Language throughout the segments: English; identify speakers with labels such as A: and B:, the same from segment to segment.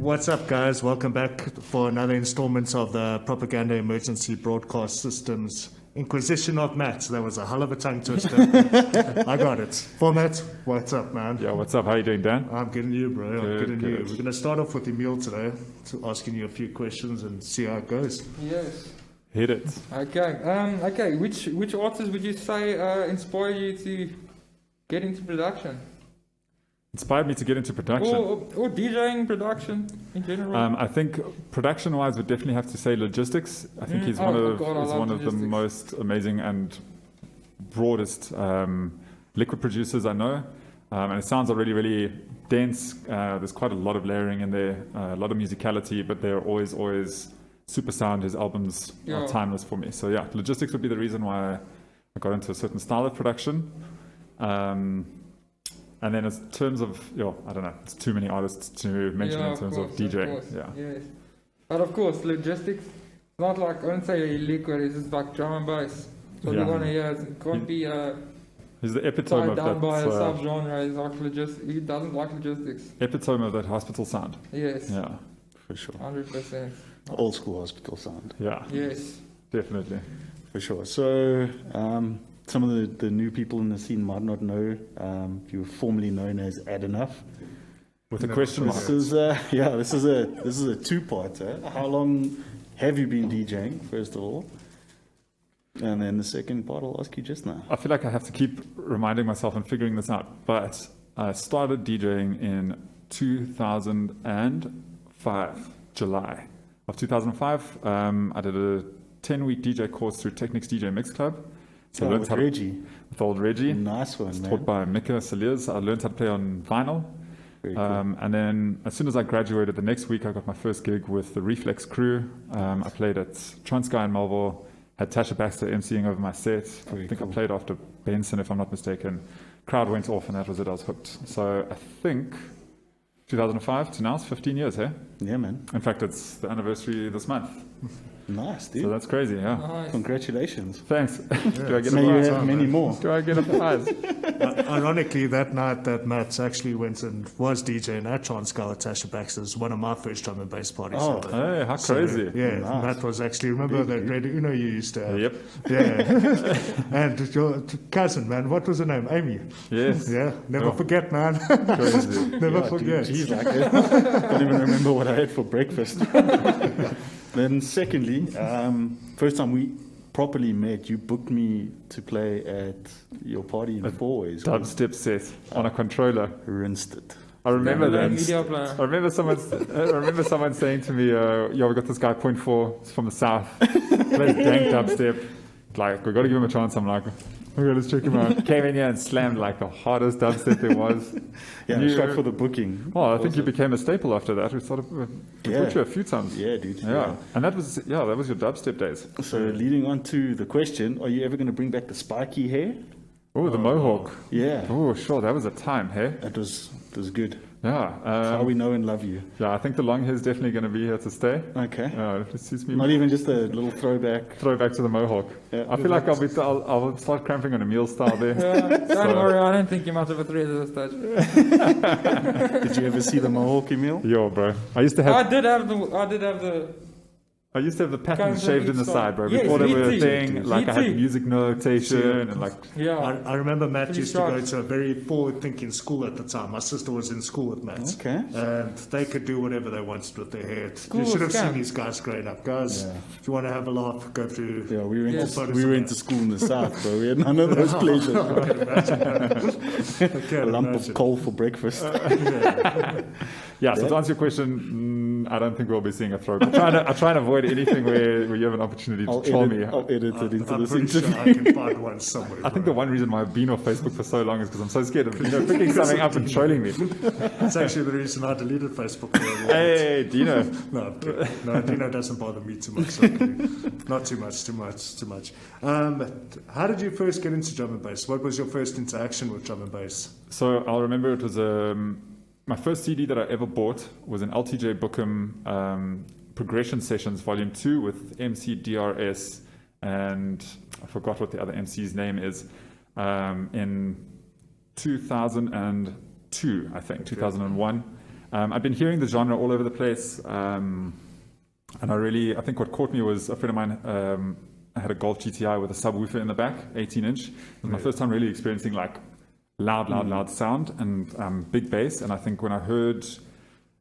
A: What's up, guys? Welcome back for another installment of the Propaganda Emergency Broadcast Systems Inquisition of Matt. That was a hell of a tongue twister. I got it. For Matt, what's up, man?
B: Yeah, what's up? How you doing, Dan?
A: I'm getting you, bro. I'm getting you.
B: Good.
A: We're going to start off with Emil today, asking you a few questions and see how it goes.
C: Yes.
B: Hit it.
C: Okay. Which artists would you say inspire you to get into production?
B: Inspired me to get into production.
C: Or DJing production in general?
B: I think production-wise, would definitely have to say Logistics. I think he's one of the most amazing and broadest liquid producers I know. And it sounds really, really dense. There's quite a lot of layering in there, a lot of musicality, but they're always super sound. His albums are timeless for me. So yeah, Logistics would be the reason why I got into a certain style of production. And then in terms of, I don't know, it's too many artists to mention in terms of DJing.
C: Yes. But of course, Logistics, it's not like, I wouldn't say Liqueur, it's just like drum and bass. So you want to hear, it can't be
B: he's the epitome of that.
C: Down by a sub-genre, he's like he doesn't like Logistics.
B: Epitome of that hospital sound.
C: Yes.
B: Yeah, for sure.
C: 100%.
D: Old school hospital sound.
B: Yeah.
C: Yes.
B: Definitely.
D: For sure. So, some of the new people in the scene might not know, you were formerly known as Add Enough.
B: With a question mark.
D: This is a two-parter. How long have you been DJing, first of all? And then the second part I'll ask you just now.
B: I feel like I have to keep reminding myself and figuring this out, but I started DJing in 2005, July of 2005. I did a 10-week DJ course through Technics DJ Mix Club. So
D: with Reggie.
B: With old Reggie.
D: Nice one, man.
B: Taught by Mika Saliers. I learned how to play on vinyl.
D: Very cool.
B: And then as soon as I graduated, the next week I got my first gig with the Reflex crew. I played at Transky in Melville, had Tasha Baxter emceeing over my set. I think I played after Benson, if I'm not mistaken. Crowd went off and that was it, I was hooked. So I think 2005 to now, it's 15 years, hey?
D: Yeah, man.
B: In fact, it's the anniversary this month.
D: Nice, dude.
B: So that's crazy, yeah.
C: Nice.
D: Congratulations.
B: Thanks. Do I get a
D: May you
B: prize?
D: have many more.
B: Do I get a prize?
A: Ironically, that night that Matt actually went and was DJing at Transky with Tasha Baxter's one of my first drum and bass parties.
D: Oh,
B: hey, how crazy.
A: Yeah,
D: Nice.
A: Matt was actually, remember that Red Uno you used to have?
B: Yep.
A: Yeah. And your cousin, man, what was her name? Amy.
B: Yes.
A: Yeah, never forget, man.
B: Crazy.
A: Never forget.
D: Geez, I can't even remember what I had for breakfast. Then secondly, first time we properly met, you booked me to play at your party in Fourways.
B: Dubstep set on a controller.
D: Rinsed it.
B: I remember that.
C: Media player.
B: I remember someone saying to me, we got this guy, 0.4, he's from the south, plays dank dubstep. Like, we got to give him a chance. I'm like, okay, let's check him out. Came in here and slammed like the hardest dubstep there was.
D: Yeah, shot for the booking.
B: Well, I think you became a staple after that. We sort of booked you a few times.
D: Yeah, dude.
B: Yeah. And that was your dubstep days.
D: So leading on to the question, are you ever going to bring back the spiky hair?
B: Oh, the mohawk.
D: Yeah.
B: Oh, sure, that was a time, hey?
D: It was good.
B: Yeah.
D: How we know and love you.
B: Yeah, I think the long hair is definitely going to be here to stay.
D: Okay.
B: It suits me.
D: Not even just a little throwback.
B: Throwback to the mohawk.
D: Yeah.
B: I feel like I'll start cramping on a meal style there.
C: Don't worry, I don't think you must have a thread at this stage.
D: Did you ever see the mohawk, Emil?
B: Yo, bro. I used to have the patterns shaved in the side, bro.
C: Yes,
B: Before they were a
C: me
B: thing,
C: too.
B: like
C: Me
B: I had
C: too.
B: music notation and like.
C: Yeah.
A: I remember Matt
C: Pretty
A: used to go
C: sharp.
A: to a very forward-thinking school at the time. My sister was in school with Matt.
D: Okay.
A: And they could do whatever they wanted with their hair.
C: School
A: You should have
C: was
A: seen
C: scam.
A: these guys growing up. Guys, if you want to have a laugh, go through...
D: Yeah, we went,
C: Yes.
D: to, we went to school in the south, bro. We had none of those pleasures.
A: I can imagine that. I
D: A
A: can
D: lump
A: imagine.
D: of coal for breakfast.
B: Yeah, so to answer your question, I don't think we'll be seeing a throwback. I try and avoid anything where you have an opportunity to troll me.
D: I'll edit it into
A: I'm
D: this
A: pretty
D: interview.
A: sure I can find one somewhere.
B: I think the one reason why I've been off Facebook for so long is because I'm so scared of picking something up and trolling me.
A: That's actually the reason I deleted Facebook. For a while.
B: Hey, Dino.
A: No, I'm kidding. No, Dino doesn't bother me too much. Okay. Not too much. How did you first get into drum and bass? What was your first interaction with drum and bass?
B: So I'll remember it was my first CD that I ever bought was an LTJ Bookham Progression Sessions Volume 2 with MC DRS and I forgot what the other MC's name is in 2002, I think, 2001. I'd been hearing the genre all over the place, and I think what caught me was a friend of mine had a Golf GTI with a subwoofer in the back, 18-inch. It was my first time really experiencing like loud sound and big bass. And I think when I heard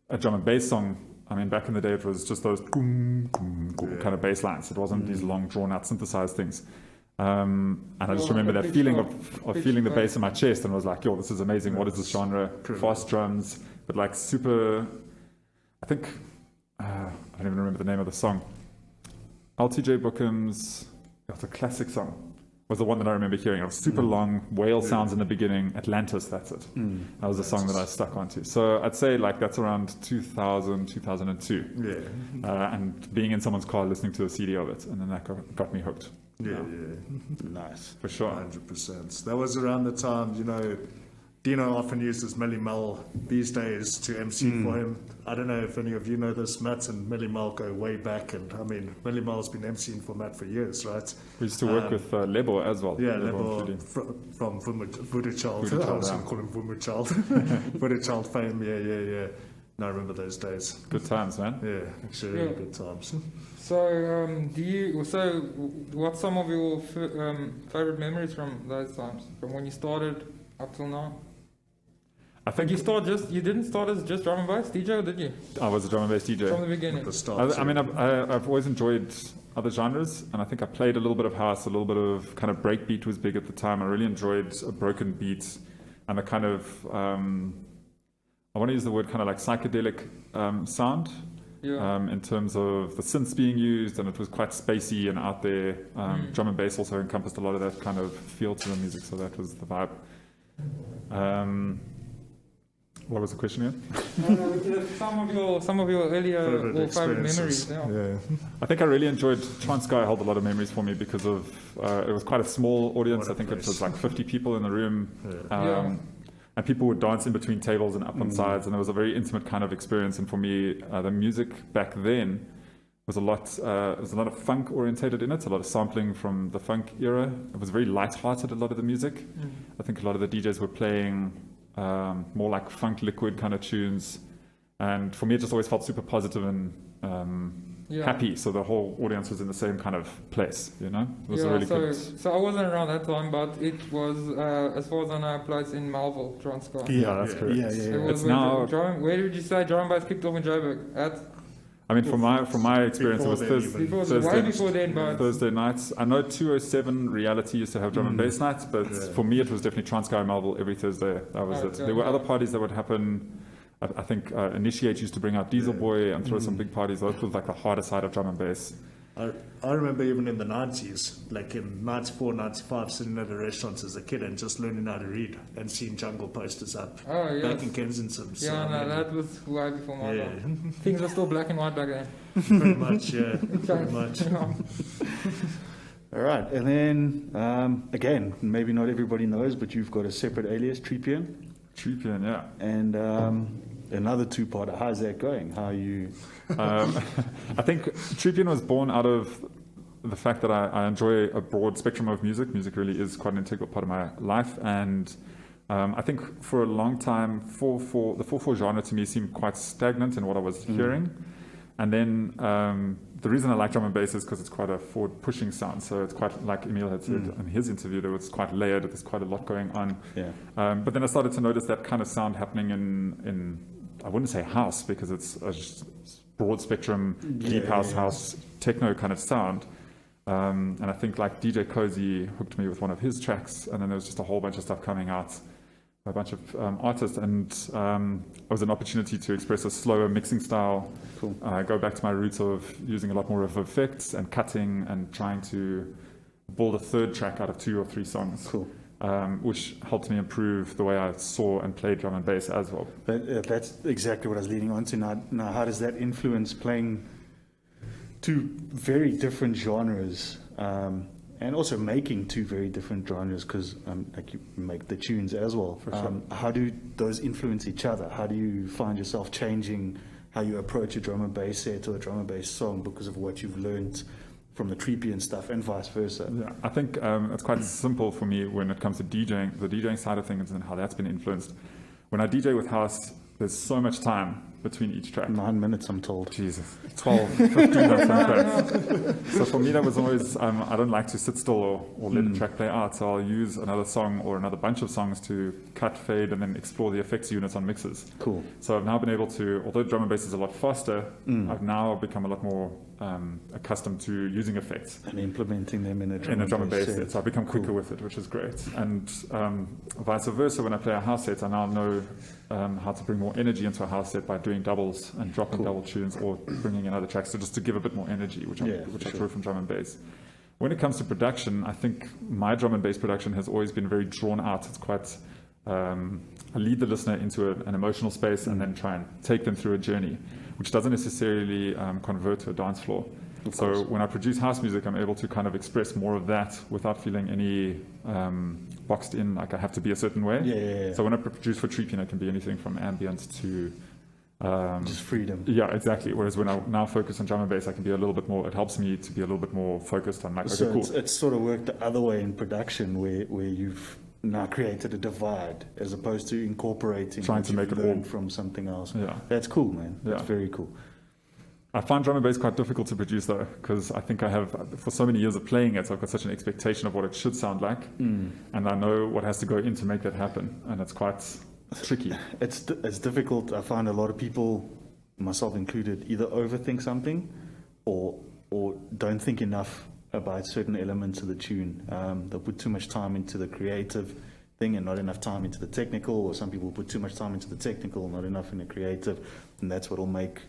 B: a drum and bass song, I mean, back in the day, it was just those goom, goom, goom kind of bass lines. It wasn't these long, drawn-out synthesized things. And I just remember that feeling of feeling the bass in my chest, and was like, yo, this is amazing. What is this genre? Fast drums, but like super, I think, I don't even remember the name of the song. LTJ Bookham's, it's a classic song, was the one that I remember hearing. It was super long, whale sounds in the beginning, Atlantis, that's it. That was the song that I stuck onto. So I'd say like that's around 2000, 2002. Yeah. And being in someone's car listening to a CD of it, and then that got me hooked.
A: Yeah.
B: Nice. For sure.
A: 100%. That was around the time, you know, Dino often uses Melly Mel these days to MC for him. I don't know if any of you know this. Matt and Melly Mel go way back, and I mean, Melly Mel's been MCing for Matt for years, right?
B: We used to work with Lebo as well.
A: Yeah, Lebo from Voodoo Child. I was going to call him Voodoo Child. Voodoo Child fame, yeah. No, I remember those days.
B: Good times, man.
A: Yeah, actually, really good times.
C: So, what's some of your favorite memories from those times, from when you started up till now?
B: I think
C: you didn't start as just drum and bass DJ, or did you?
B: I was a drum and bass DJ
C: from the beginning.
B: I've always enjoyed other genres, and I think I played a little bit of house, a little bit of kind of breakbeat was big at the time. I really enjoyed a broken beat and a kind of I want to use the word kind of like psychedelic sound. In terms of the synths being used, and it was quite spacey and out there. Drum and bass also encompassed a lot of that kind of feel to the music, so that was the vibe. What was the question here?
C: Some of your earlier favorite memories.
A: Yeah.
B: I think I really enjoyed Transky. Held a lot of memories for me because of it was quite a small audience. I think it was like 50 people in the room. And people would dance in between tables and up on sides, and it was a very intimate kind of experience. And for me, the music back then was a lot of funk orientated in it, a lot of sampling from the funk era. It was very light-hearted, a lot of the music. I think a lot of the DJs were playing more like funk liquid kind of tunes. And for me, it just always felt super positive and happy. So the whole audience was in the same kind of place, you know? It was a really good...
C: So I wasn't around that time, but it was, as far as I know, a place in Melville, Transky.
B: Yeah, that's correct.
C: Yeah.
B: It's now...
C: Where did you say drum bass kicked off in Joburg?
B: I mean, from my experience, it was Thursday nights. I know 207 Reality used to have drum and bass nights, but for me, it was definitely Transky Melville every Thursday. That was it. There were other parties that would happen. I think Initiate used to bring out Diesel Boy and throw some big parties. That was like the harder side of drum and bass.
A: I remember even in the 90s, like in 94, 95, sitting at a restaurant as a kid and just learning how to read and seeing jungle posters up back in Kensington.
C: That was way before my time. Things were still black and white back then.
A: Pretty much, yeah. Pretty much.
D: All right, and then again, maybe not everybody knows, but you've got a separate alias, Treepian.
B: Treepian, yeah.
D: And another two-parter. How's that going? How are you?
B: I think Treepian was born out of the fact that I enjoy a broad spectrum of music. Music really is quite an integral part of my life, and I think for a long time, the 4/4 genre to me seemed quite stagnant in what I was hearing. And then the reason I like drum and bass is because it's quite a forward-pushing sound. So it's quite, like Emil had said in his interview, it was quite layered. There's quite a lot going on.
D: Yeah.
B: But then I started to notice that kind of sound happening in I wouldn't say house, because it's a broad spectrum, deep house, techno kind of sound. And I think like DJ Cozy hooked me with one of his tracks, and then there was just a whole bunch of stuff coming out, a bunch of artists, and it was an opportunity to express a slower mixing style.
D: Cool.
B: Go back to my roots of using a lot more of effects and cutting and trying to build a third track out of 2 or 3 songs.
D: Cool.
B: Which helped me improve the way I saw and played drum and bass as well.
D: That's exactly what I was leading on to. Now, how does that influence playing 2 very different genres, and also making 2 very different genres, because like you make the tunes as well.
B: For sure.
D: How do those influence each other? How do you find yourself changing how you approach a drum and bass set or a drum and bass song because of what you've learned from the Treepian stuff, and vice versa?
B: Yeah, I think it's quite simple for me when it comes to DJing, the DJing side of things and how that's been influenced. When I DJ with house, there's so much time between each track.
D: 9 minutes, I'm told.
B: Jesus, 12, 15 minutes on tracks. So for me, that was always, I don't like to sit still or let the track play out. So I'll use another song or another bunch of songs to cut, fade, and then explore the effects units on mixes.
D: Cool.
B: So I've now been able to, although drum and bass is a lot faster, I've now become a lot more accustomed to using effects.
D: And implementing them in a drum
B: And bass
D: set.
B: set. So I've become quicker with it, which is great. And vice versa, when I play a house set, I now know how to bring more energy into a house set by doing doubles and dropping double tunes or bringing in other tracks, so just to give a bit more energy, which I drew from drum and bass. When it comes to production, I think my drum and bass production has always been very drawn out. It's quite, I lead the listener into an emotional space and then try and take them through a journey, which doesn't necessarily convert to a dance floor. So when I produce house music, I'm able to kind of express more of that without feeling any boxed in, like I have to be a certain way.
D: Yeah.
B: So when I produce for Treepin, it can be anything from ambient to...
D: Just freedom.
B: Yeah, exactly. Whereas when I now focus on drum and bass, I can be a little bit more, it helps me to be a little bit more focused on like,
D: So
B: okay, cool.
D: it's sort of worked the other way in production where you've now created a divide as opposed to incorporating
B: Trying
D: what
B: to
D: you've
B: make it
D: learned
B: all-
D: from something else.
B: Yeah.
D: That's cool, man. That's
B: Yeah.
D: very cool.
B: I find drum and bass quite difficult to produce though, because I think I have, for so many years of playing it, I've got such an expectation of what it should sound like, and I know what has to go in to make that happen, and it's quite tricky.
D: It's difficult. I find a lot of people, myself included, either overthink something or don't think enough about certain elements of the tune. They'll put too much time into the creative thing and not enough time into the technical, or some people put too much time into the technical, not enough in the creative, and that's what will make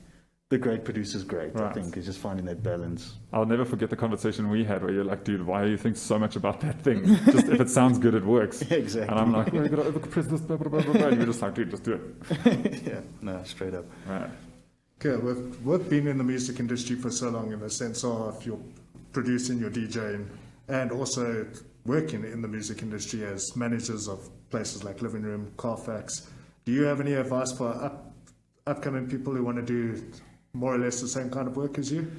D: the great producers great, I
B: Right.
D: think, is just finding that balance.
B: I'll never forget the conversation we had where you're like, dude, why do you think so much about that thing? Just if it sounds good, it works.
D: Exactly.
B: And I'm like, well, you gotta overpress this, blah, blah, blah, blah, blah. And you're just like, dude, just do it.
D: Yeah, no, straight up.
B: Right.
A: Okay, with being in the music industry for so long, in the sense of you're producing, you're DJing, and also working in the music industry as managers of places like Living Room, Carfax, do you have any advice for upcoming people who want to do more or less the same kind of work as you?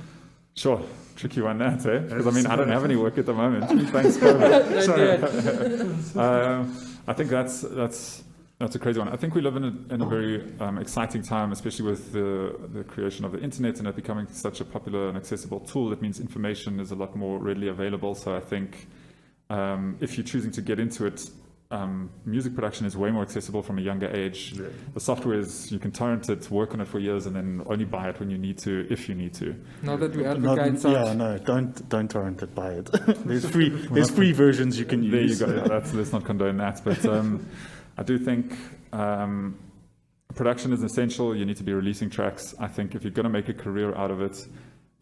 B: Sure. Tricky one, that, eh? Because I mean, I don't have any work at the moment. Thanks, COVID.
A: Sorry.
B: I think that's a crazy one. I think we live in a very exciting time, especially with the creation of the internet and it becoming such a popular and accessible tool. That means information is a lot more readily available. So I think if you're choosing to get into it, music production is way more accessible from a younger age.
A: Yeah.
B: The software is, you can torrent it, work on it for years, and then only buy it when you need to, if you need to.
C: Not that we
D: Not,
C: advocate such.
D: yeah, no, don't torrent it, buy it. There's free versions you can
B: There you
D: use.
B: go. Let's not condone that. But I do think production is essential. You need to be releasing tracks. I think if you're going to make a career out of it,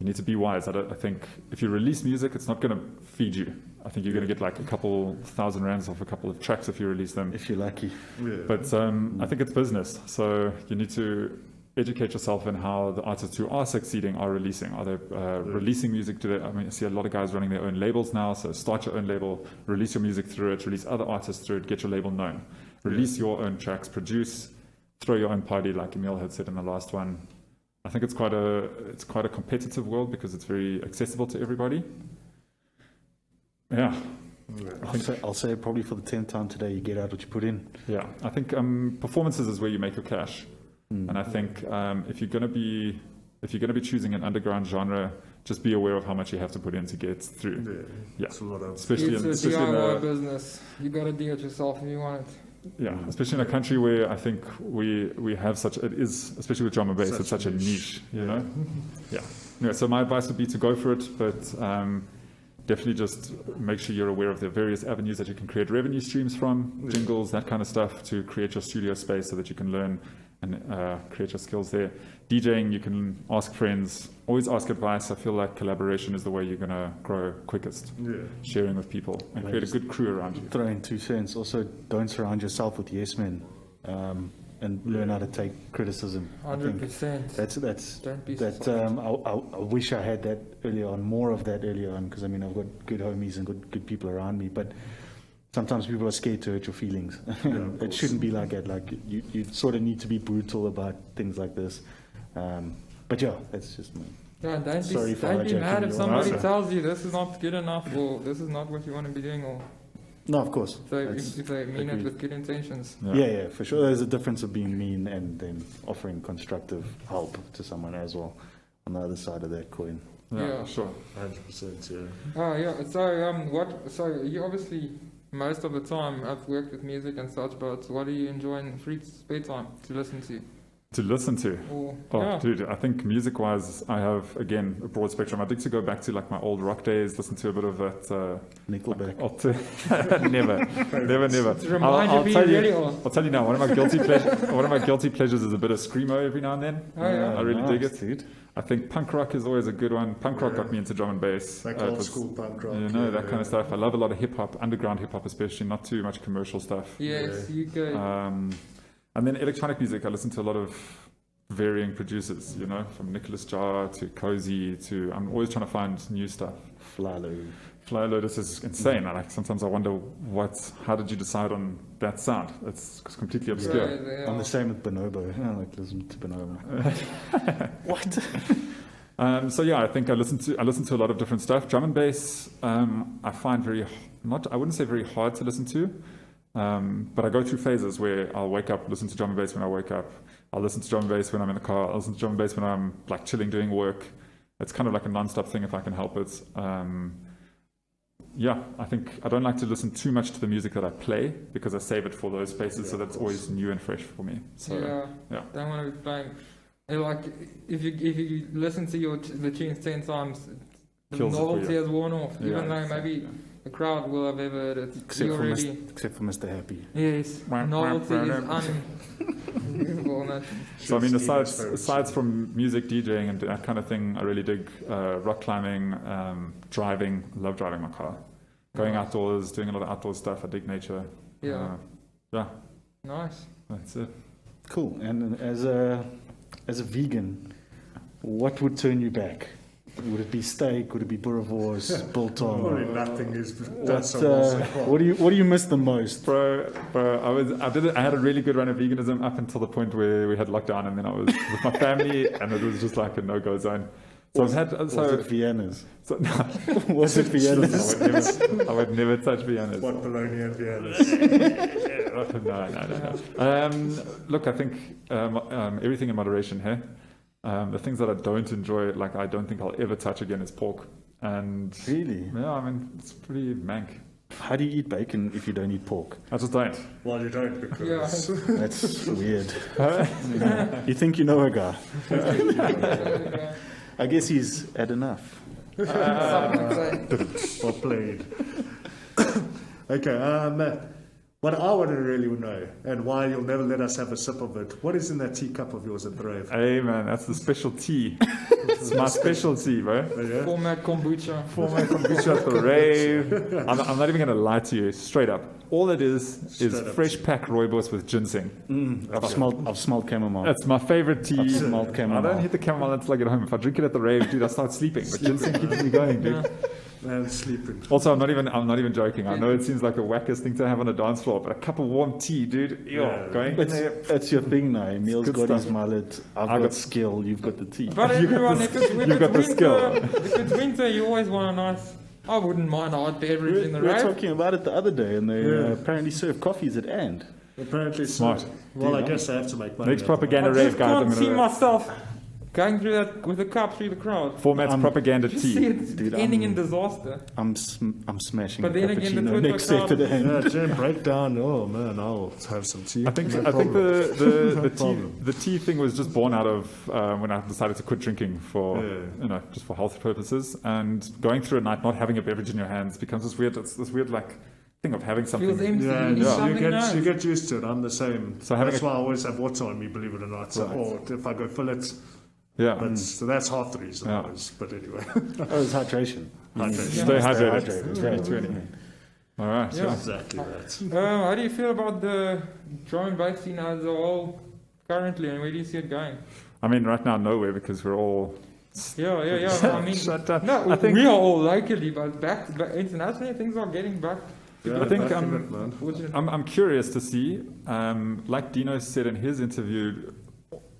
B: you need to be wise. I think if you release music, it's not going to feed you. I think you're going to get like a couple thousand rands off a couple of tracks if you release them.
D: If you're lucky.
A: Yeah.
B: But I think it's business. So you need to educate yourself in how the artists who are succeeding are releasing. Are they releasing music? I mean, I see a lot of guys running their own labels now. So start your own label, release your music through it, release other artists through it, get your label known. Release your own tracks, produce, throw your own party, like Emil had said in the last one. I think it's quite a competitive world because it's very accessible to everybody. Yeah.
D: I'll say probably for the 10th time today, you get out what you put in.
B: Yeah, I think performances is where you make your cash, and I think if you're going to be choosing an underground genre, just be aware of how much you have to put in to get through. Yeah,
A: It's a lot of...
B: especially
C: It's a
B: in
C: DIY
B: a,
C: business. You got to do it yourself if you want it.
B: yeah, especially in a country where I think we have such, it is, especially with drum and bass, it's such a niche, you know. Yeah. Anyway, so my advice would be to go for it, but definitely just make sure you're aware of the various avenues that you can create revenue streams from, jingles, that kind of stuff, to create your studio space so that you can learn and create your skills there. DJing, you can ask friends, always ask advice. I feel like collaboration is the way you're going to grow quickest.
A: Yeah.
B: Sharing with people and create a good crew around you.
D: Throw in 2 cents. Also, don't surround yourself with yes men, and learn how to take criticism. I think
C: 100%.
D: That's
C: Don't be
D: that.
C: so
D: I wish I had that earlier on, more of that earlier on, because I mean I've got good homies and good people around me, but sometimes people are scared to hurt your feelings. It shouldn't be like that. Like you sort of need to be brutal about things like this. But yeah, that's just me.
C: Yeah, don't
D: Sorry
C: be,
D: for
C: don't be
D: hijacking
C: mad if
D: your
C: somebody
B: answer.
C: tells you this is not good enough or this is not what you want to be doing or
D: No, of course.
C: So
D: That's
C: if they mean it
D: agreed.
C: with good intentions.
D: Yeah, for sure. There's a difference of being mean and then offering constructive help to someone as well on the other side of that coin.
C: Yeah.
B: Sure.
A: 100%, yeah.
C: Oh yeah. So you obviously most of the time have worked with music and such, but what do you enjoy in free spare time to listen to?
B: To listen to.
C: Or,
B: Dude, I think music-wise, I have, again, a broad spectrum. I think to go back to like my old rock days, listen to a bit of that.
D: Nickelback.
B: Never.
C: To remind you,
B: tell
C: really
B: you,
C: old.
B: I'll tell you now, one of my guilty pleasures is a bit of screamo every now and then.
C: Oh yeah.
B: I really dig it.
D: Dude.
B: I think punk rock is always a good one. Punk rock got me into drum and bass.
A: Like
B: It
A: old
B: was-
A: school punk rock.
B: You know, that kind of stuff. I love a lot of hip-hop, underground hip-hop especially, not too much commercial stuff.
C: Yes, UK.
B: And then electronic music, I listen to a lot of varying producers, you know, from Nicholas Jar to Cozy to, I'm always trying to find new stuff. Fly Lotus is insane. Sometimes I wonder how did you decide on that sound? It's completely obscure.
C: Right, they
D: I'm
C: are.
D: the same with Bonobo. I like listening to Bonobo. What?
B: So yeah, I think I listen to a lot of different stuff. Drum and bass, I find I wouldn't say very hard to listen to, but I go through phases where I'll wake up, listen to drum and bass when I wake up. I'll listen to drum and bass when I'm in the car. I'll listen to drum and bass when I'm like chilling doing work. It's kind of like a non-stop thing if I can help it. Yeah, I think I don't like to listen too much to the music that I play because I save it for those spaces, so that's always new and fresh for me. So yeah.
C: Don't want to be playing. And like if you listen to the tunes 10 times, the
B: Kills it for
C: novelty
B: you.
C: has worn off.
B: Yeah,
C: Even though maybe the crowd will have ever heard it.
D: Except
C: You
D: for,
C: already,
D: except for Mr. Happy.
C: yes, novelty is unbelievable.
B: So I mean,
A: Steven's
B: aside from music, DJing, and that kind of thing, I really dig rock climbing, driving. I love driving my car, going outdoors, doing a lot of outdoor stuff. I dig nature.
C: Yeah.
B: Yeah,
C: Nice.
B: that's it.
D: Cool. And as a vegan, what would turn you back? Would it be steak? Would it be boerewors, biltong?
A: Probably nothing is
D: What,
A: done so well so far.
D: what do you miss the most?
B: Bro, I had a really good run of veganism up until the point where we had lockdown, and then I was with my family, and it was just like a no-go zone. So
D: Was it Vienna's?
B: So, no,
D: Was it Vienna's?
B: I would never touch Vienna's.
A: What bologna and Vienna?
B: No. Look, I think everything in moderation here. The things that I don't enjoy, like I don't think I'll ever touch again, is pork. And
D: Really?
B: yeah, I mean, it's pretty mank.
D: How do you eat bacon if you don't eat pork?
B: I just don't.
A: Well, you don't because
D: That's weird. You think you know a guy? I guess he's had enough.
A: well played. Okay, Matt, what I want to really know, and why you'll never let us have a sip of it, what is in that teacup of yours at the rave?
B: Hey man, that's the special tea. It's my specialty, bro.
A: Oh, yeah?
C: Format kombucha.
B: Format kombucha at the rave. I'm not even going to lie to you, straight up. All it is
A: Straight up.
B: fresh pack rooibos with ginseng.
D: I've smelled chamomile.
B: That's my favorite tea.
D: I've smelled
B: I
D: chamomile.
B: don't hit the chamomile until I get home. If I drink it at the rave, dude, I start sleeping. But ginseng keeps me going, dude.
A: And sleeping.
B: Also, I'm not even joking. I know it seems like a wackest thing to have on a dance floor, but a cup of warm tea, dude.
A: Yeah.
B: Going in there.
D: That's your thing now. Emil's
B: Good
D: got
B: stuff.
D: his mullet. I've
B: I
D: got
B: got-
D: skill. You've got the tea.
C: But everyone, if it's
B: you got the skill.
C: if it's winter, you always want a nice. I wouldn't mind a hot beverage in the
D: We were
C: rave.
D: talking about it the other day, and they
A: Yeah.
D: apparently serve coffees at And.
A: Apparently
B: Smart.
A: So. Well, I guess I have to make money.
B: Next
A: out of
B: propaganda
C: I
B: rave,
C: just
B: guys. I'm
C: can't see
B: gonna
C: myself going through that with a cup through the crowd.
B: format's propaganda
C: Just see
B: tea.
C: it
D: Dude,
C: ending
D: I'm-
C: in disaster.
D: I'm smashing
C: But
D: a
C: then again, the
D: cappuccino
C: Twitter
D: next set
C: crowd-
D: to the
A: it.
D: End.
A: Yeah, Jim, breakdown. Oh man, I'll have some tea.
B: I think
A: No
B: I think
A: problem.
B: the tea thing was just born out of when I decided to quit drinking for just for health purposes, and going through a night not having a beverage in your hands becomes this weird like thing of having something.
C: Feels empty.
A: Yeah,
C: You need
A: you
C: something nice.
A: get used to it. I'm the same.
B: So having
A: that's
B: a-
A: why I always have water on me, believe it or not. So,
B: Right.
A: or if I go fill it,
B: Yeah.
A: but so that's half the reason.
B: Yeah.
A: Always. But anyway,
D: Oh, it's hydration.
A: Hydration.
B: Stay hydrated.
D: hydrated. Right.
B: That's really. All right.
C: Yeah.
A: exactly that.
C: How do you feel about the drum and bass scene as a whole currently, and where do you see it going?
B: I mean, right now nowhere because we're all.
C: Yeah. I mean,
B: Shut up.
C: no,
B: I think
C: we are all locally, but back internationally, things are getting back.
A: Yeah,
B: I think
A: back in
B: I'm-
A: it, man.
C: Fortunately.
B: I'm curious to see, like Dino said in his interview,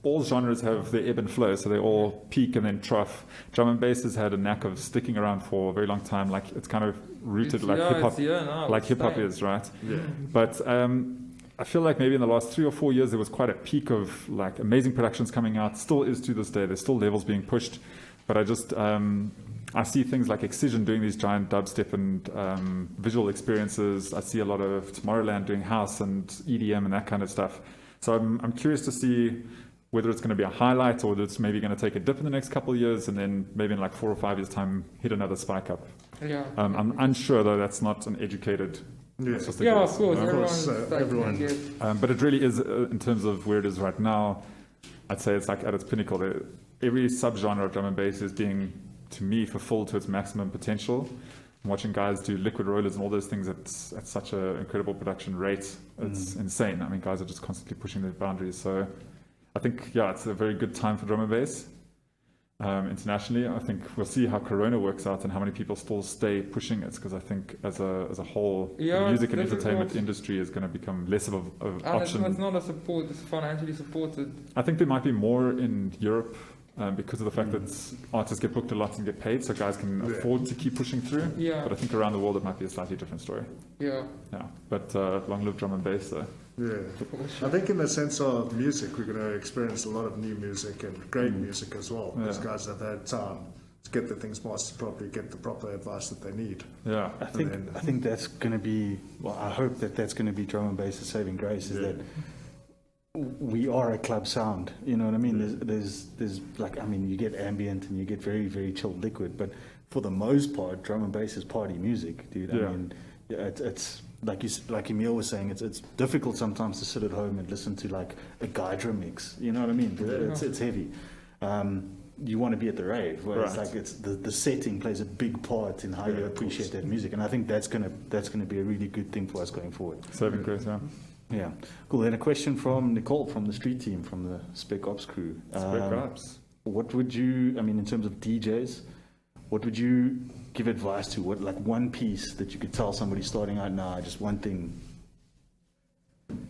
B: all genres have their ebb and flow, so they all peak and then trough. Drum and bass has had a knack of sticking around for a very long time, like it's kind of rooted like hip hop, like hip hop is, right?
A: Yeah.
B: But I feel like maybe in the last 3 or 4 years there was quite a peak of like amazing productions coming out. Still is to this day. There's still levels being pushed, but I just I see things like Excision doing these giant dubstep and visual experiences. I see a lot of Tomorrowland doing house and EDM and that kind of stuff. So I'm curious to see whether it's going to be a highlight or whether it's maybe going to take a dip in the next couple of years and then maybe in like 4 or 5 years' time hit another spike up.
C: Yeah.
B: I'm unsure though. That's not an educated.
A: Yeah,
B: just a
C: Yeah,
B: guess.
C: of course.
A: Everyone.
B: But it really is in terms of where it is right now. I'd say it's like at its pinnacle. Every subgenre of drum and bass is being, to me, fulfilled to its maximum potential. I'm watching guys do liquid rollers and all those things at such an incredible production rate. It's insane. I mean, guys are just constantly pushing their boundaries. So I think, yeah, it's a very good time for drum and bass. Internationally, I think we'll see how Corona works out and how many people still stay pushing it, because I think as a whole,
C: Yeah,
B: the music and
C: it's
B: entertainment
C: difficult.
B: industry is going to become less of an
C: And
B: option.
C: it's not a support, it's financially supported.
B: I think there might be more in Europe because of the fact that artists get booked a lot and get paid, so guys can afford to keep pushing through.
C: Yeah.
B: But I think around the world it might be a slightly different story.
C: Yeah.
B: Yeah. But long live drum and bass, though.
A: Yeah. I think in the sense of music, we're going to experience a lot of new music and great music as well. Because guys have had time to get the things mastered properly, get the proper advice that they need.
B: Yeah.
D: I think that's going to be, well, I hope that's going to be drum and bass's saving grace, is that we are a club sound, you know what I mean? There's like, I mean, you get ambient and you get very, very chilled liquid, but for the most part, drum and bass is party music, dude.
B: Yeah.
D: I mean, it's like Emil was saying, it's difficult sometimes to sit at home and listen to like a Gydra mix, you know what I mean? It's heavy. You want to be at the rave, where it's like the setting plays a big part in how you appreciate that music, and I think that's gonna be a really good thing for us going forward.
B: Saving grace, yeah.
D: Yeah, cool. Then a question from Nicole from the street team, from the Spec Ops crew.
B: Spec Ops.
D: What would you, I mean, in terms of DJs, what would you give advice to? What, like one piece that you could tell somebody starting out now, just one thing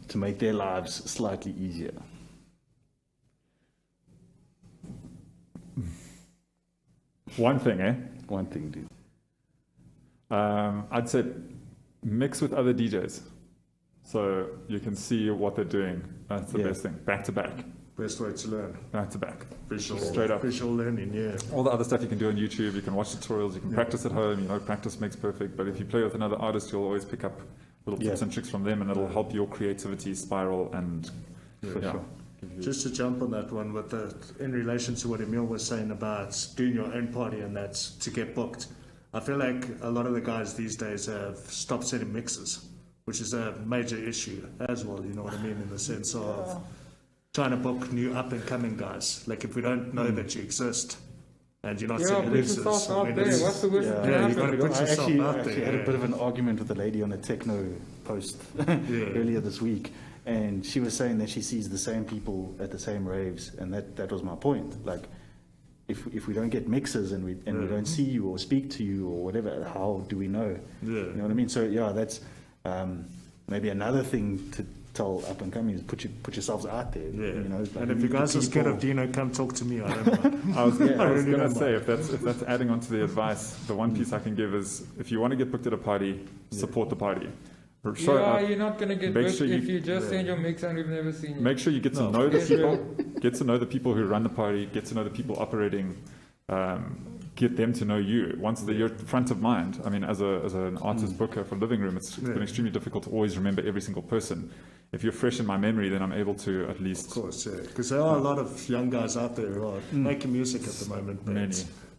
D: to make their lives slightly easier?
B: One thing, eh?
D: One thing, dude.
B: I'd say mix with other DJs, so you can see what they're doing. That's the best thing. Back to back.
A: Best way to learn.
B: Back to back.
A: Visual,
B: Straight up.
A: Visual learning, yeah.
B: All the other stuff you can do on YouTube, you can watch tutorials, you can practice at home, you know, practice makes perfect. But if you play with another artist, you'll always pick up little tips and tricks from them, and it'll help your creativity spiral and
D: Sure.
A: Just to jump on that one, with in relation to what Emil was saying about doing your own party and that to get booked, I feel like a lot of the guys these days have stopped setting mixes, which is a major issue as well, you know what I mean, in the sense of trying to book new up-and-coming guys. Like, if we don't know that you exist and you're not setting
C: put
A: mixes,
C: yourself
A: I
C: out
A: mean,
C: there.
A: it's-
C: What's the worst that can
A: you
C: happen?
A: got to put
D: I
A: yourself
D: actually
A: out there.
D: had a bit of an argument with a lady on a techno post earlier this week, and she was saying that she sees the same people at the same raves, and that was my point. Like, if we don't get mixes and we don't see you or speak to you or whatever, how do we know?
A: Yeah.
D: You know what I mean? So yeah, that's maybe another thing to tell up and coming is put yourselves out there.
A: Yeah.
D: You know, like,
A: And if you guys are scared of Dino, come talk to me. I don't mind.
B: I was
A: I
B: going
A: really
B: to
A: don't
B: say, if that's adding on to the advice, the one piece I can give is, if you want to get booked at a party, support the party. Show up,
C: you're not going to get
B: Make
C: booked
B: sure
C: if
B: you-
C: you just send your mix and we've never seen you.
B: make sure you get to know the
C: Yes,
B: people, get to know the people who run the party, get to know the people operating, get them to know you. Once you're front of mind, I mean, as an artist booker for Living Room, it's been extremely difficult to always remember every single person. If you're fresh in my memory, then I'm able to at least...
A: Of course, yeah. Because there are a lot of young guys out there who are making music at the moment. But
B: Many.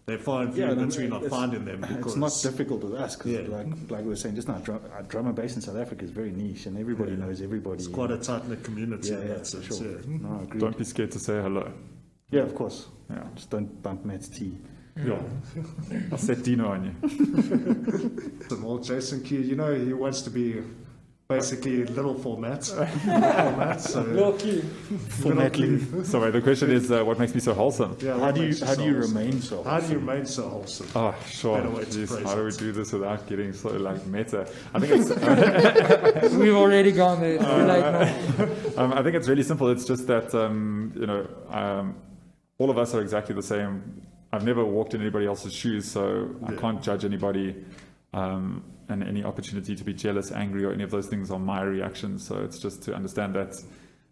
A: they find few between not finding them. Because
D: it's not difficult with us because,
A: Yeah.
D: like we were saying just now, drum and bass in South Africa is very niche, and everybody knows everybody.
A: it's quite a tight-knit community.
D: Yeah,
A: in
D: yeah,
A: that
D: for
A: sense,
D: sure.
A: yeah.
D: No, agreed.
B: Don't be scared to say hello.
D: Yeah, of course.
B: Yeah.
D: Just don't bump Matt's tea.
B: Yeah. I'll set Dino on you.
A: Some old Jason Q, you know, he wants to be basically little formats. So
C: Little key.
D: Formatling.
B: So wait, the question is, what makes me so wholesome?
A: yeah,
D: How
A: what
D: do you
A: makes
D: how do you
A: so wholesome?
D: remain so?
A: How do you remain so wholesome?
B: Oh, sure.
A: Better way to
B: Jeez,
A: phrase
B: how do we
A: it.
B: do this without getting so like meta? I think it's
C: We've already gone there. It's too late now.
B: I think it's really simple. It's just that all of us are exactly the same. I've never walked in anybody else's shoes, so I can't judge anybody. And any opportunity to be jealous, angry, or any of those things are my reactions. So it's just to understand that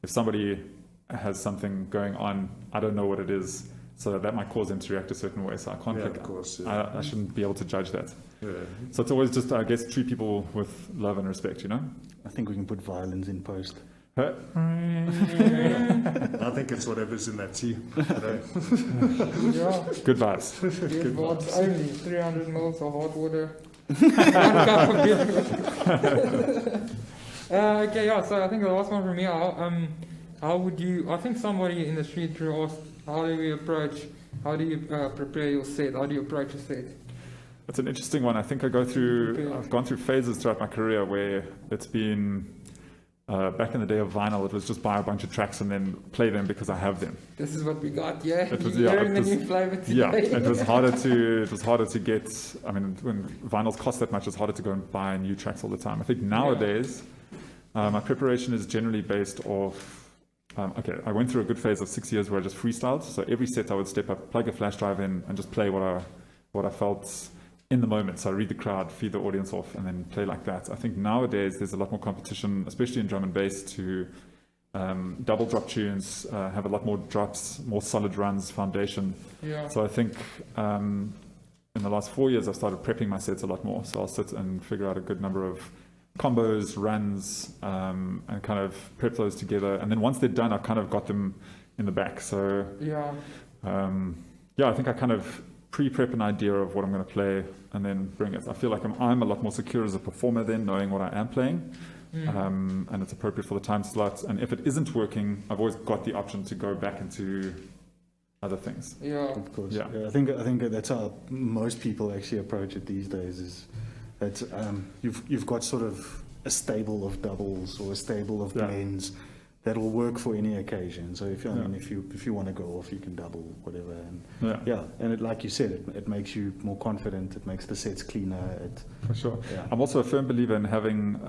B: if somebody has something going on, I don't know what it is, so that might cause them to react a certain way. So I can't.
A: Yeah, of course. Yeah.
B: I shouldn't be able to judge that.
A: Yeah.
B: So it's always just, I guess, treat people with love and respect. You know.
D: I think we can put violins in post.
B: Huh?
A: I think it's whatever's in that tea.
C: Yeah.
B: Good vibes.
C: Yes, but it's only 300 mils of hot water. 1 cup of beer. Okay, yeah, so I think the last one from me, how would you, I think somebody in the street drew asked, how do you prepare your set? How do you approach a set?
B: That's an interesting one. I think I've gone through phases throughout my career where it's been, back in the day of vinyl, it was just buy a bunch of tracks and then play them because I have them.
C: This is what we got, yeah?
B: It was-
C: You're
B: yeah,
C: hearing
B: it
C: the
B: was-
C: new flavor today.
B: Yeah, it was harder to get. I mean, when vinyls cost that much, it's harder to go and buy new tracks all the time. I think nowadays, my preparation is generally based off. I went through a good phase of 6 years where I just freestyled. So every set I would step up, plug a flash drive in, and just play what I felt in the moment. So I read the crowd, feed the audience off, and then play like that. I think nowadays there's a lot more competition, especially in drum and bass, to double drop tunes, have a lot more drops, more solid runs, foundation.
C: Yeah.
B: So I think in the last 4 years I've started prepping my sets a lot more. So I'll sit and figure out a good number of combos, runs, and kind of prep those together. And then once they're done, I've kind of got them in the back. So
C: Yeah.
B: I think I kind of pre-prep an idea of what I'm going to play and then bring it. I feel like I'm a lot more secure as a performer then, knowing what I am playing. And it's appropriate for the time slot. And if it isn't working, I've always got the option to go back into other things.
C: Yeah.
D: Of course.
B: Yeah.
D: I think that's how most people actually approach it these days. Is that you've got sort of a stable of doubles or a stable of blends that will work for any occasion. So if you want to go off, you can double whatever. And and it, like you said, it makes you more confident. It makes the sets cleaner.
B: For sure.
D: Yeah.
B: I'm also a firm believer in having,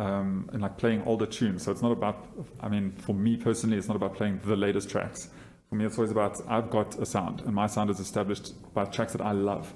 B: in like playing older tunes. So it's not about, I mean, for me personally, it's not about playing the latest tracks. For me, it's always about, I've got a sound, and my sound is established by tracks that I love.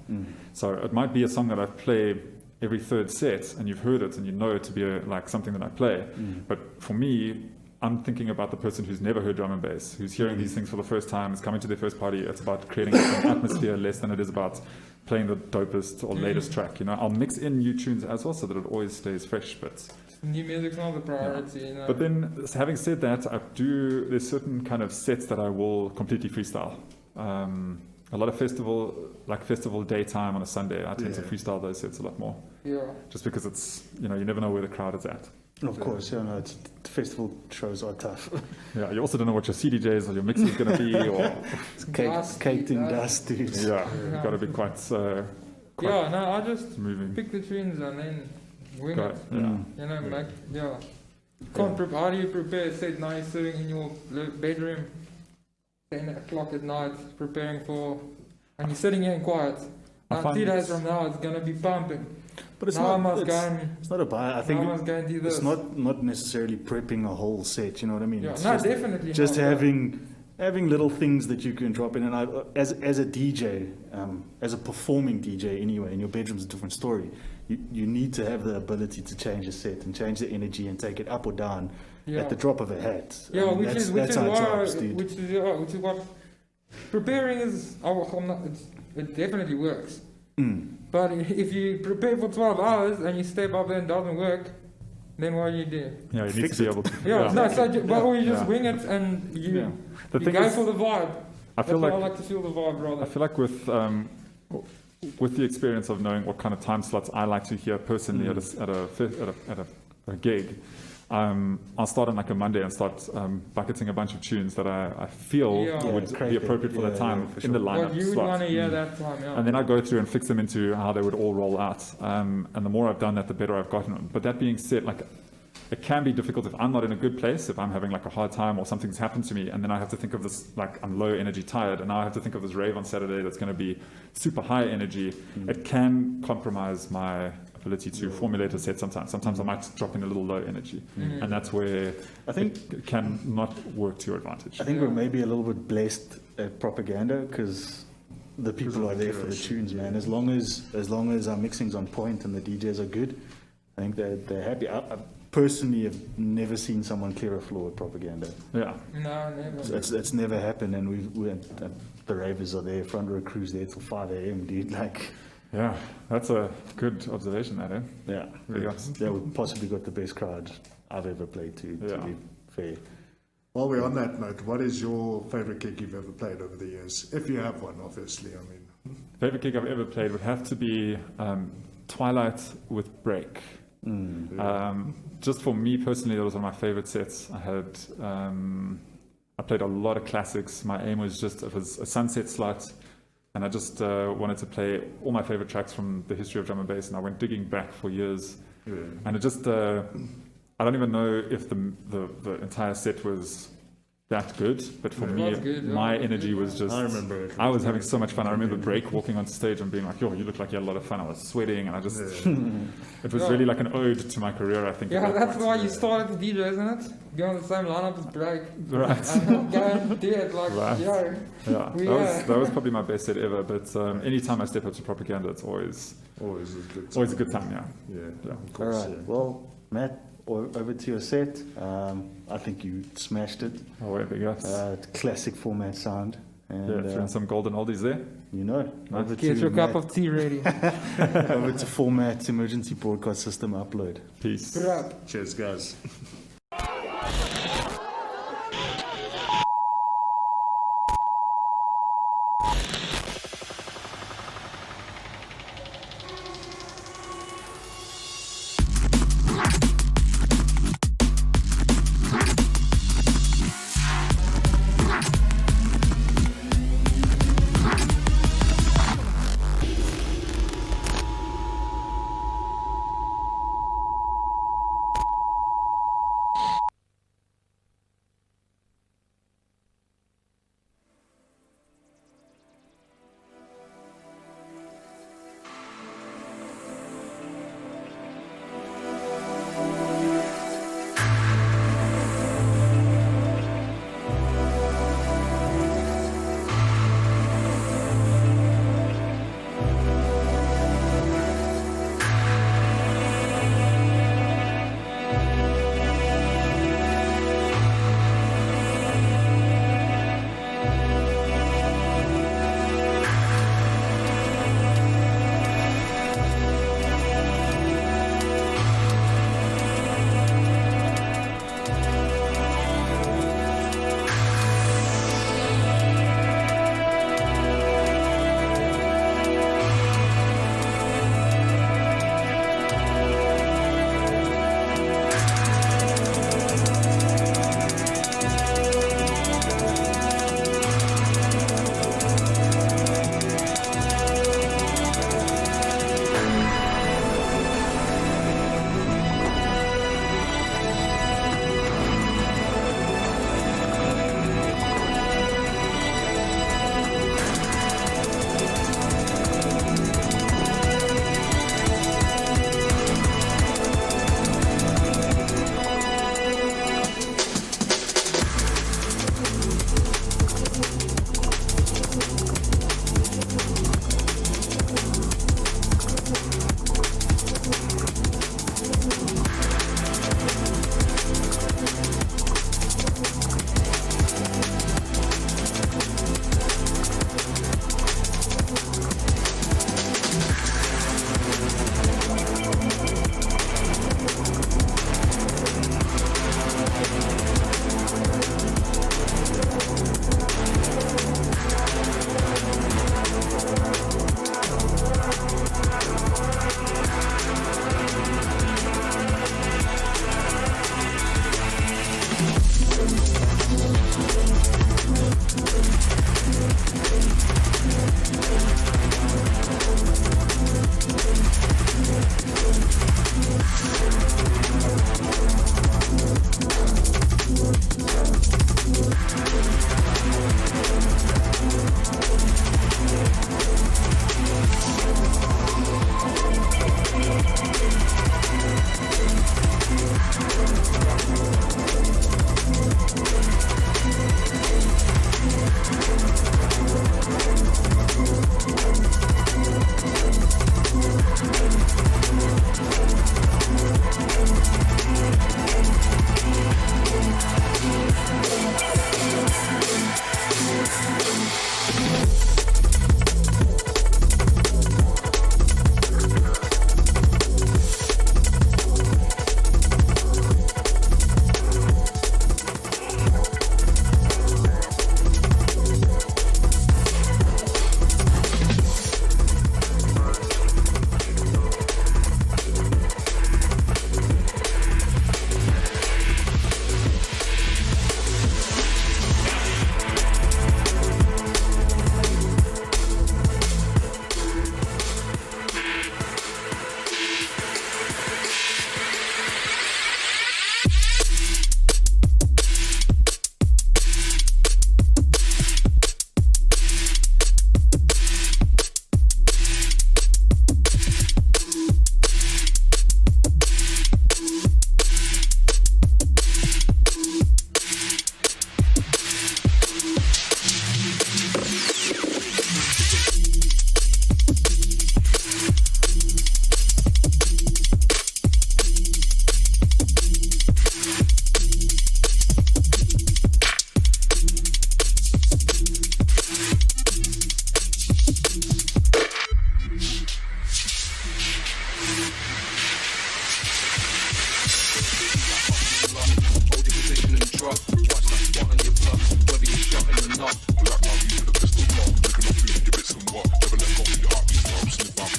B: So it might be a song that I play every third set, and you've heard it, and you know it to be like something that I play. But for me, I'm thinking about the person who's never heard drum and bass, who's hearing these things for the first time, is coming to their first party. It's about creating an atmosphere less than it is about playing the dopest or latest track. You know, I'll mix in new tunes as well so that it always stays fresh. But
C: New music's not the priority, you know.
B: But then, having said that, there's certain kind of sets that I will completely freestyle. A lot of festival daytime on a Sunday, I tend to freestyle those sets a lot more.
C: Yeah.
B: Just because it's, you never know where the crowd is at.
D: of course, festival shows are tough.
B: Yeah, you also don't know what your CDJs or your mix is going to be, or
D: It's caked in dust, dude.
B: you've got to be quite
C: I just
B: moving.
C: pick the tunes and then wing
B: Got
C: it.
B: it,
C: You know, how do you prepare a set? Now you're sitting in your bedroom, 10 o'clock at night, preparing for, and you're sitting here in quiet.
B: I
C: Now
B: find
C: 2 days
B: it's-
C: from now, it's going to be pumping.
D: But it's
C: Now I
D: not.
C: must go and,
D: It's not a buy. I
C: now I
D: think
C: must go and do this.
D: it's not necessarily prepping a whole set. You know what I mean?
C: Yeah,
D: It's
C: no,
D: just,
C: definitely
D: just
C: not.
D: having little things that you can drop in. And as a DJ, as a performing DJ anyway, in your bedroom's a different story. You need to have the ability to change a set and change the energy and take it up or down at the drop of a hat.
C: Yeah, which
D: that's
C: is
D: our
C: why,
D: jobs, dude.
C: which is what preparing is. It definitely works. But if you prepare for 12 hours and you step up and it doesn't work, then what do you do?
B: Yeah, you need
D: Fix
B: to be
D: it.
B: able to.
C: Or you just
B: Yeah.
C: wing it and you
B: The
C: you
B: thing
C: go
B: is,
C: for the vibe.
B: I feel
C: That's how I
B: like
C: like to feel the vibe, rather.
B: I feel like with the experience of knowing what kind of time slots I like to hear personally at a gig, I'll start on like a Monday and start bucketing a bunch of tunes that I feel would be appropriate for the time
D: for
B: in the
D: sure.
B: lineup
C: What you would
B: slot.
C: want to hear that time, yeah.
B: And then I go through and fix them into how they would all roll out. And the more I've done that, the better I've gotten. But that being said, like it can be difficult if I'm not in a good place, if I'm having like a hard time or something's happened to me, and then I have to think of this, like I'm low energy tired, and now I have to think of this rave on Saturday that's going to be super high energy. It can compromise my ability to formulate a set sometimes. Sometimes I might drop in a little low energy, and that's where
D: I think
B: it can not work to your advantage.
D: I think we're maybe a little bit blessed at propaganda because the people are there for the tunes, man. As long as our mixing's on point and the DJs are good, I think they're happy. I personally have never seen someone clear a floor at propaganda.
B: Yeah.
C: No, never.
D: It's never happened, and the ravers are there, front row crews there till 5 a.m., dude. Like,
B: Yeah, that's a good observation, that, eh?
D: yeah,
B: Really awesome.
D: they would possibly got the best crowd I've ever played to
B: Yeah.
D: be fair.
A: While we're on that note, what is your favorite gig you've ever played over the years? If you have one, obviously. I mean,
B: Favorite gig I've ever played would have to be Twilight with Break. Just for me personally, that was one of my favorite sets. I played a lot of classics. My aim was it was a sunset slot, and I just wanted to play all my favorite tracks from the history of drum and bass, and I went digging back for years. And it just, I don't even know if the entire set was that good, but for me,
C: good, yeah.
B: my energy was just,
A: I remember it.
B: I was having so much fun. I remember Break walking on stage and being like, yo, you look like you had a lot of fun. I was sweating, and I just, it was really like an ode to my career, I think. at
C: Yeah,
B: that
C: that's
B: point.
C: why you started the DJ, isn't it? Be on the same lineup as Break.
B: Right.
C: And go and do it like,
B: Right.
C: yo.
B: Yeah,
C: Yeah.
B: that was probably my best set ever. But anytime I step up to propaganda, it's always
A: always a good time.
B: a good time. Yeah.
A: Yeah, of
D: All
A: course.
D: right, well, Matt, over to your set. I think you smashed it.
B: Oh, wait, big ups.
D: Classic format sound. And
B: Throwing some golden oldies there.
D: you know, over
C: Get
D: to
C: your cup
D: Matt,
C: of tea ready.
D: over to format emergency broadcast system upload.
B: Peace.
C: Put it up.
A: Cheers, guys.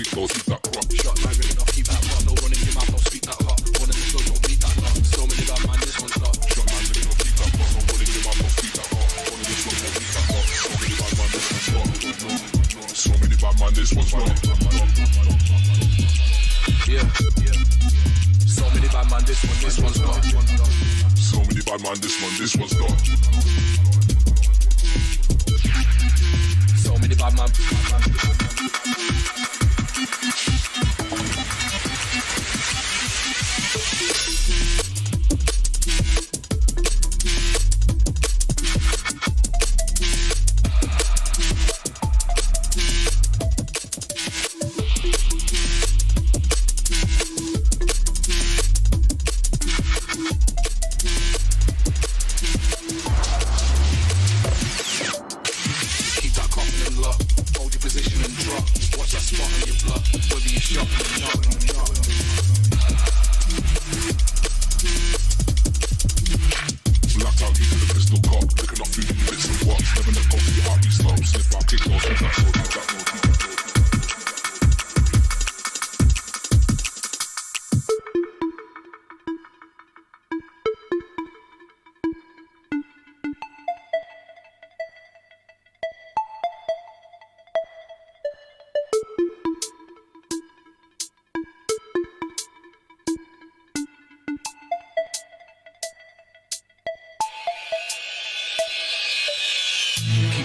E: kick those, keep that crop. Shot line ringing off, keep that hot. No running your mouth, don't speak that hot. One in the flow, don't beat that lot. So many bad man, this one's not. Shot line ringing off, keep that hot. No running your mouth, don't speak that hot. One in the flow, don't beat that hot. So many bad man, this one's not. So many bad man, this one's not. Yeah. So many bad man, this one's not. So many bad man, this one's not. So many bad man.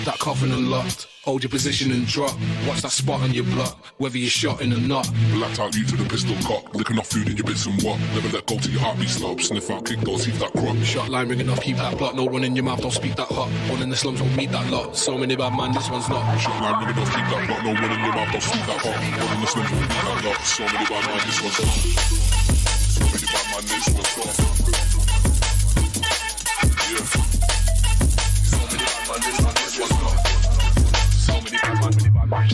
E: That coffin unlocked, hold your position and drop. Watch that spot on your block, whether you're shot in or not. Blacked out you to the pistol cock, licking off food in your bits and what. Never let go till your heartbeat stop. Sniff out, kick those, keep that crop. Shot line ringing off, keep that block. No run in your mouth, don't speak that hot. One in the slums, don't meet that lot. So many bad man, this one's not. Shot line ringing off, keep that block. No run in your mouth, don't speak that hot. One in the slums, don't meet that lot. So many bad man, this one's not. So many bad man, this one's not. Yeah. So many bad man, this one's not. So many bad man, many bad man.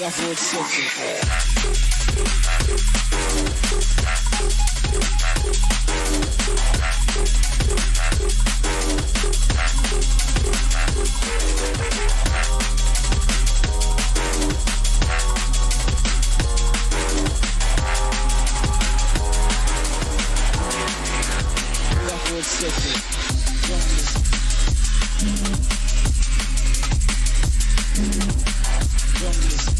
F: Norwood City. Norwood City. Drumless.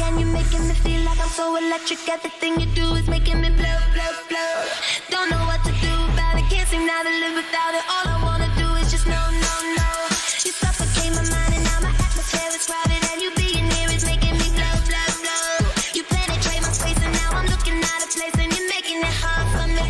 G: and you're making me feel like I'm so electric. Everything you do is making me blow, blow, blow. Don't know what to do about it, can't seem now to live without it. All I wanna do is just no, no, no. You suffocate my mind and now my atmosphere is crowded, and you being here is making me blow, blow, blow. You penetrate my space and now I'm looking out of place, and you're making it hard for me.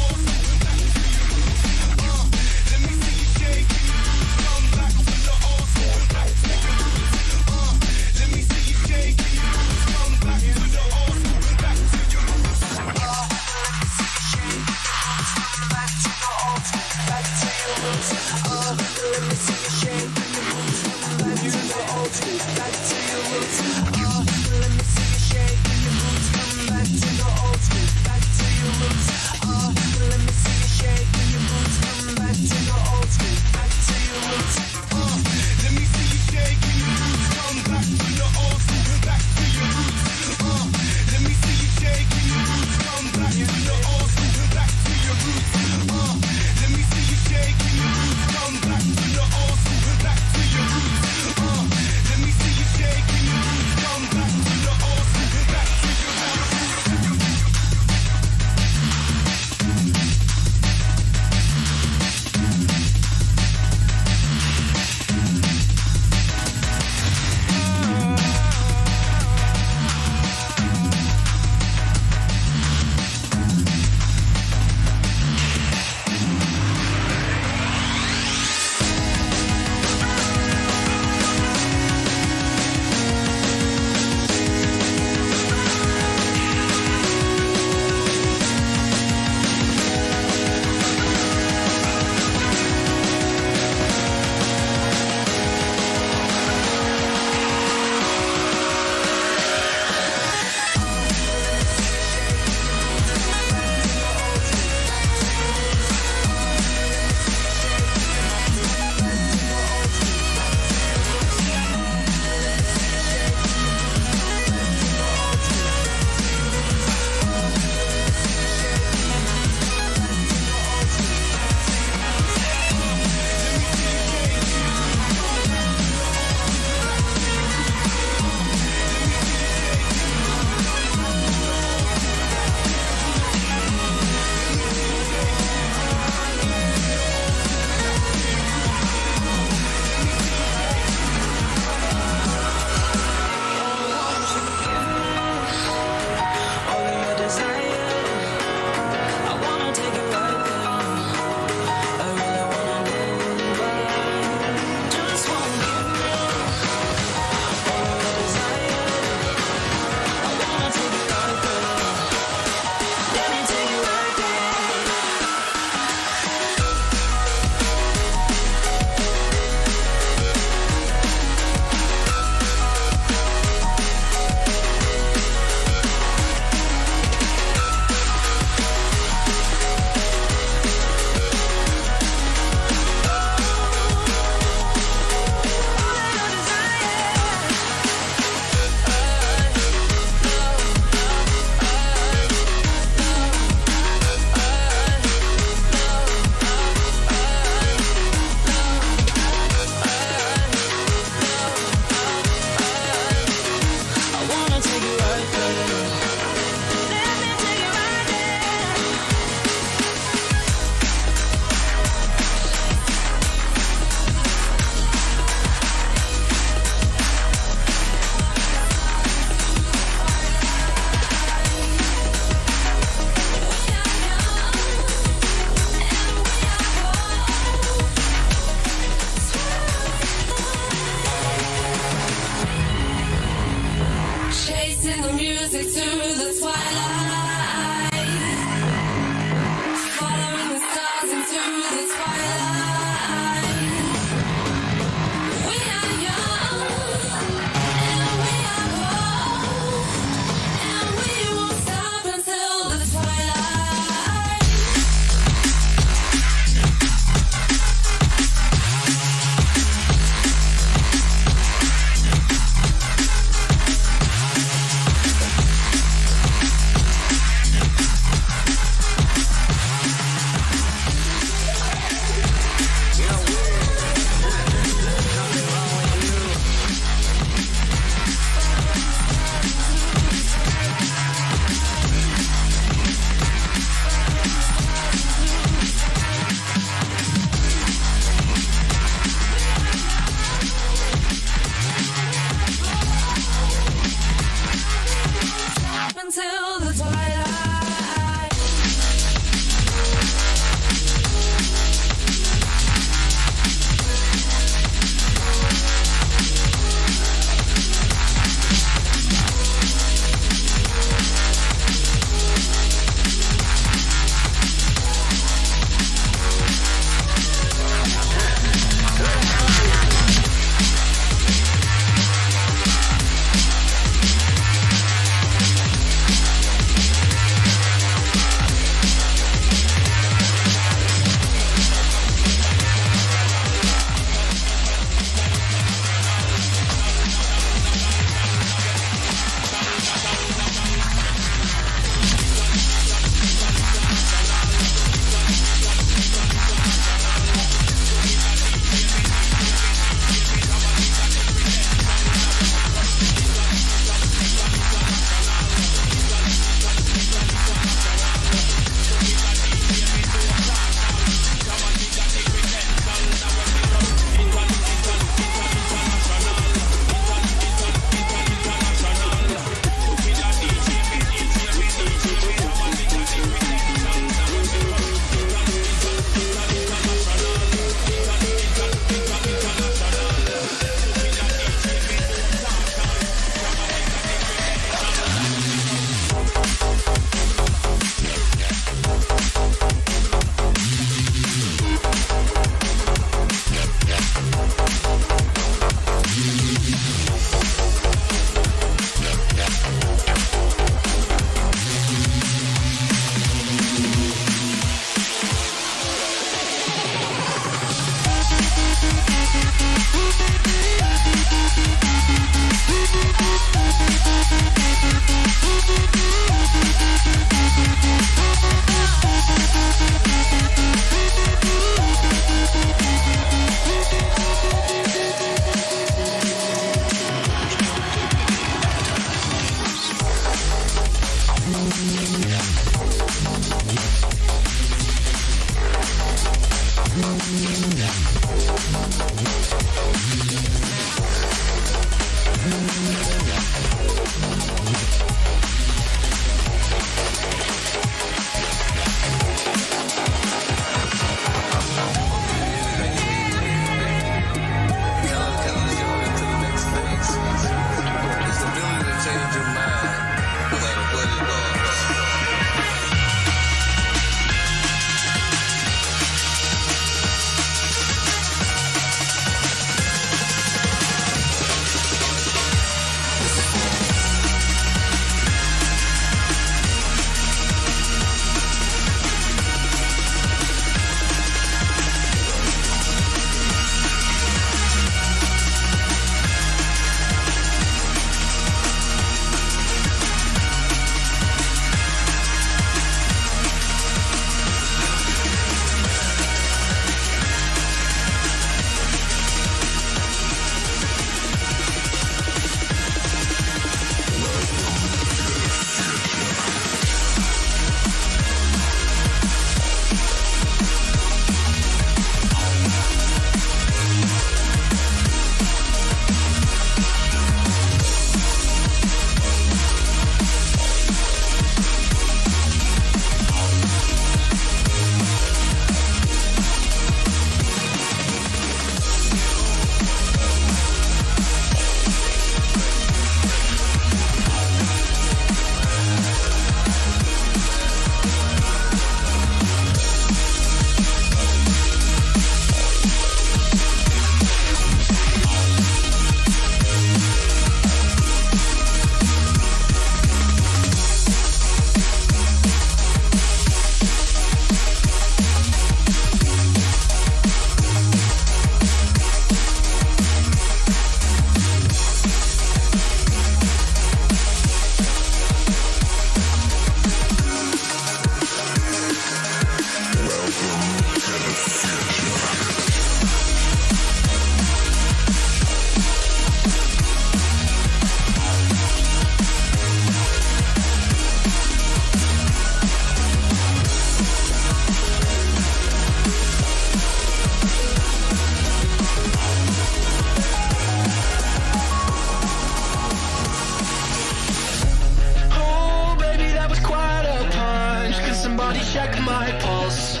H: check my pulse.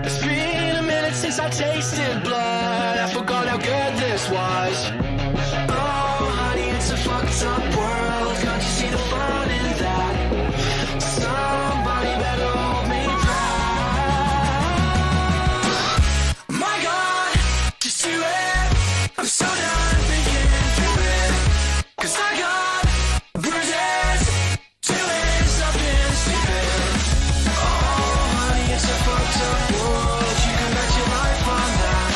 H: It's been a minute since I tasted blood. I forgot how good this was. Oh, honey, it's a fucked up world. Can't you see the fun in that? Somebody better hold me back. My God, just do it. I'm so done thinking through it. 'Cause I got bruises, doing something stupid. Oh, honey, it's a fucked up world. You can bet your life on that.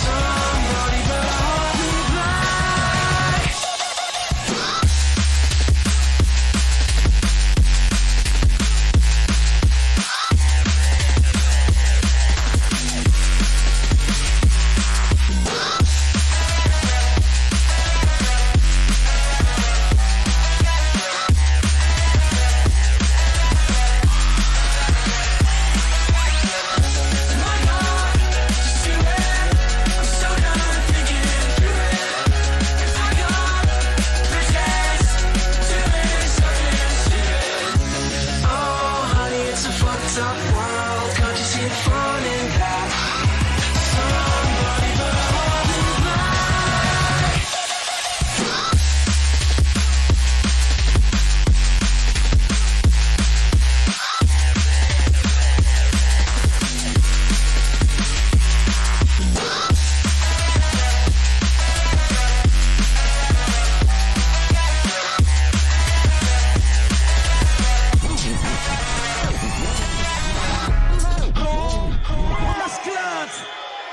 H: Somebody better hold me back. My God, just do it. I'm so done thinking through it. 'Cause I got bruises, doing something stupid. Oh, honey, it's a fucked up world. Can't you see the fun in that? Somebody better hold me back.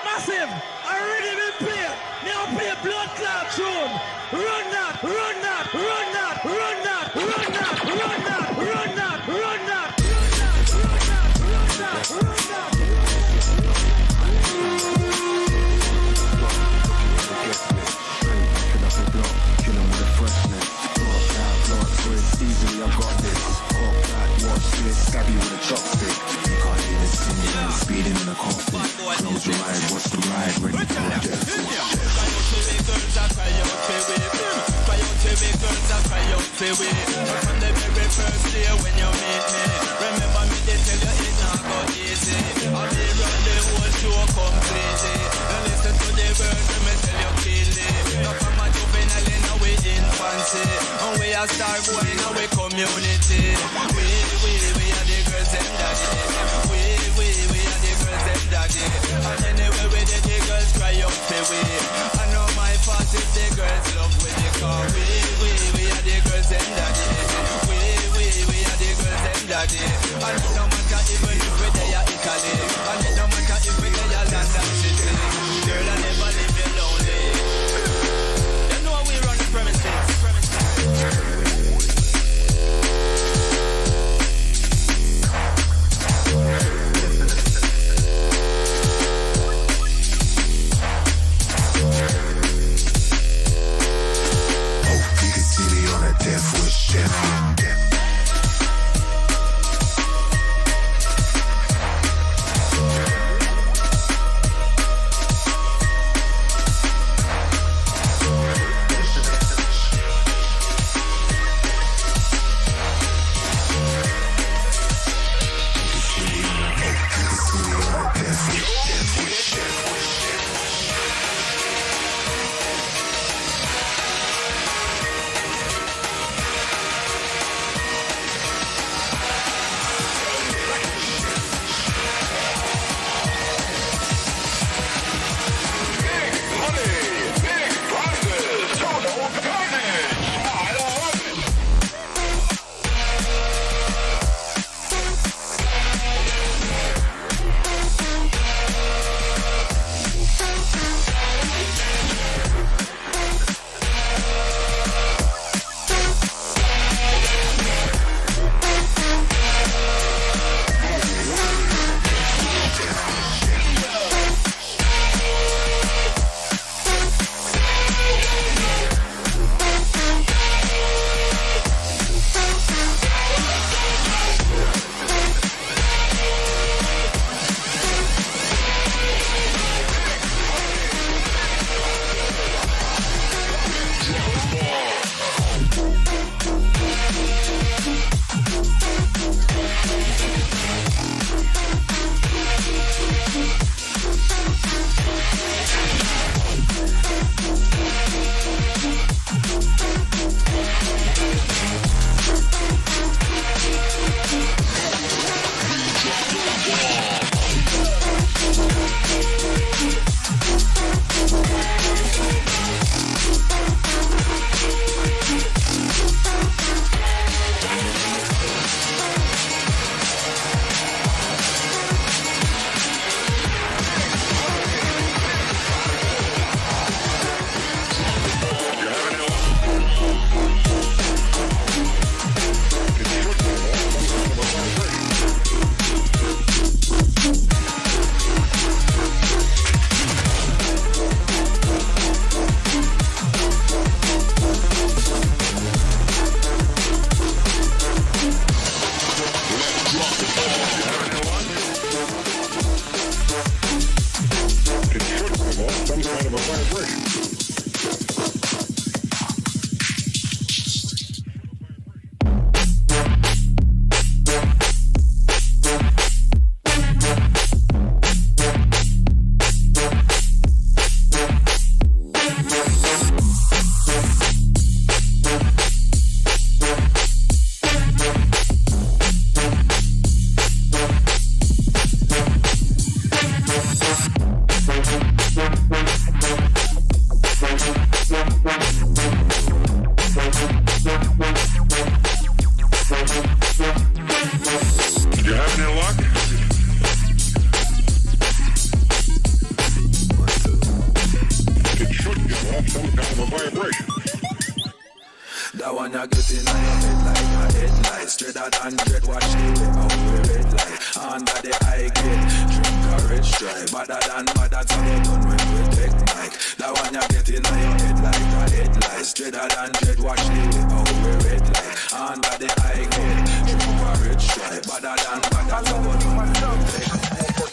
I: Massive, I already been played. Now play blood clot tune. Run that, run that, run that, run that, run that, run that, run that, run that, run that, run that.
H: Easily, I've got this. Hawk back, watch this. Stabby with a chopstick. You can't hear this thing. Speeding in a coffin. Close your eyes, watch the ride. Ready for a death. From the very first day when you meet me, remember me, they tell you it's not go easy. I'll be run the whole show completely. Now listen to the words, let me tell you clearly. Now from a juvenile in our infancy, and we are start going in our community. We are the girls and daddy. We are the girls and daddy. And anyway, we the girls cry out for we. I know my part is the girls love with the car. We are the girls and daddy. We are the girls and daddy. And it no matter even if we there in Italy. And it no matter if we there in London City. Girl, I never leave you lonely. You know we run the premises. straighter than dread. Watch the way how we red light. Under the high gate, drink a red stripe. Better than bad, that's how we done when we take mic. That one you get in your head like a headlight. Straighter than dread. Watch the way how we red light. Under the high gate, drink a red stripe. Better than bad, that's how we done when we take mic.